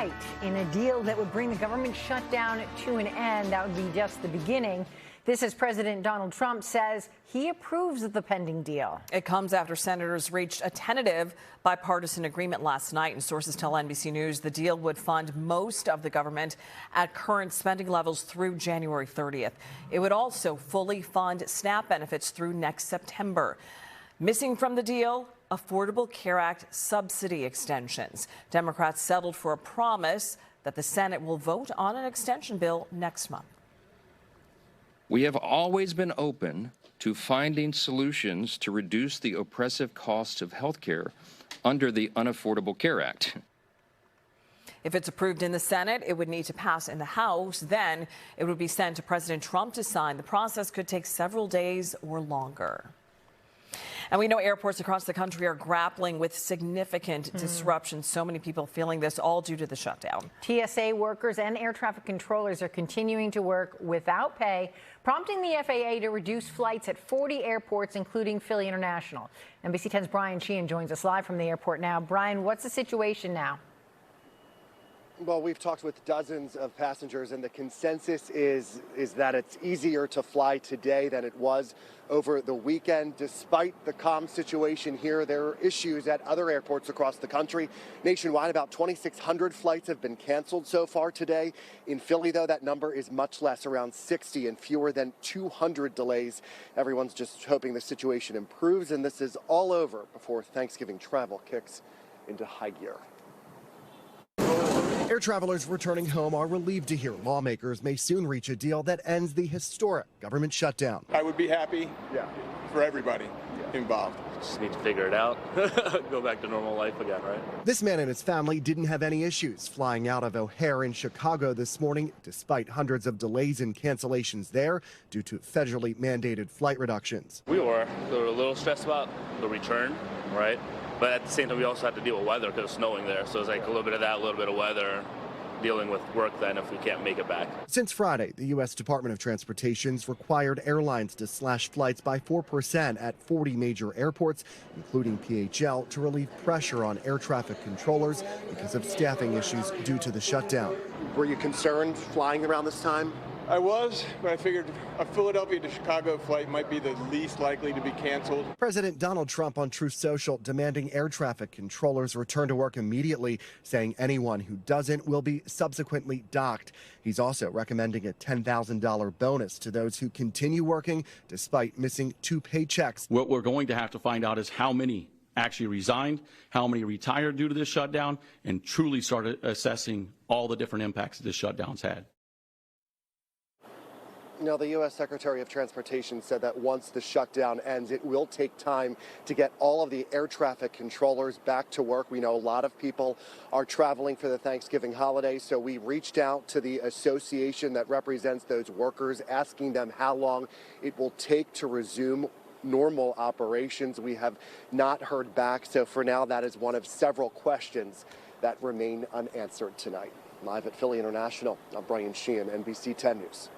tonight in a deal that would bring the government shutdown to an end. That would be just the beginning. This as President Donald Trump says he approves of the pending deal. It comes after senators reached a tentative bipartisan agreement last night, and sources tell NBC News the deal would fund most of the government at current spending levels through January 30th. It would also fully fund SNAP benefits through next September. Missing from the deal, Affordable Care Act subsidy extensions. Democrats settled for a promise that the Senate will vote on an extension bill next month. We have always been open to finding solutions to reduce the oppressive costs of health care under the Unaffordable Care Act. If it's approved in the Senate, it would need to pass in the House. Then it would be sent to President Trump to sign. The process could take several days or longer. And we know airports across the country are grappling with significant disruption. So many people feeling this, all due to the shutdown. TSA workers and air traffic controllers are continuing to work without pay, prompting the FAA to reduce flights at 40 airports, including Philly International. NBC 10's Brian Sheehan joins us live from the airport now. Brian, what's the situation now? Well, we've talked with dozens of passengers, and the consensus is that it's easier to fly today than it was over the weekend. Despite the calm situation here, there are issues at other airports across the country. Nationwide, about 2,600 flights have been canceled so far today. In Philly, though, that number is much less, around 60, and fewer than 200 delays. Everyone's just hoping the situation improves, and this is all over before Thanksgiving travel kicks into high gear. Air travelers returning home are relieved to hear lawmakers may soon reach a deal that ends the historic government shutdown. I would be happy for everybody involved. Just need to figure it out, go back to normal life again, right? This man and his family didn't have any issues flying out of O'Hare in Chicago this morning, despite hundreds of delays and cancellations there due to federally mandated flight reductions. We were a little stressed about the return, right? But at the same time, we also had to deal with weather because it's snowing there. So it's like a little bit of that, a little bit of weather, dealing with work then if we can't make it back. Since Friday, the U.S. Department of Transportation's required airlines to slash flights by 4% at 40 major airports, including PHL, to relieve pressure on air traffic controllers because of staffing issues due to the shutdown. Were you concerned flying around this time? I was, but I figured a Philadelphia to Chicago flight might be the least likely to be canceled. President Donald Trump on Truth Social demanding air traffic controllers return to work immediately, saying anyone who doesn't will be subsequently docked. He's also recommending a $10,000 bonus to those who continue working despite missing 2 paychecks. What we're going to have to find out is how many actually resigned, how many retired due to this shutdown, and truly started assessing all the different impacts this shutdown's had. Now, the U.S. Secretary of Transportation said that once the shutdown ends, it will take time to get all of the air traffic controllers back to work. We know a lot of people are traveling for the Thanksgiving holiday, so we reached out to the association that represents those workers, asking them how long it will take to resume normal operations. We have not heard back, so for now, that is one of several questions that remain unanswered tonight. Live at Philly International, I'm Brian Sheehan, NBC 10 News.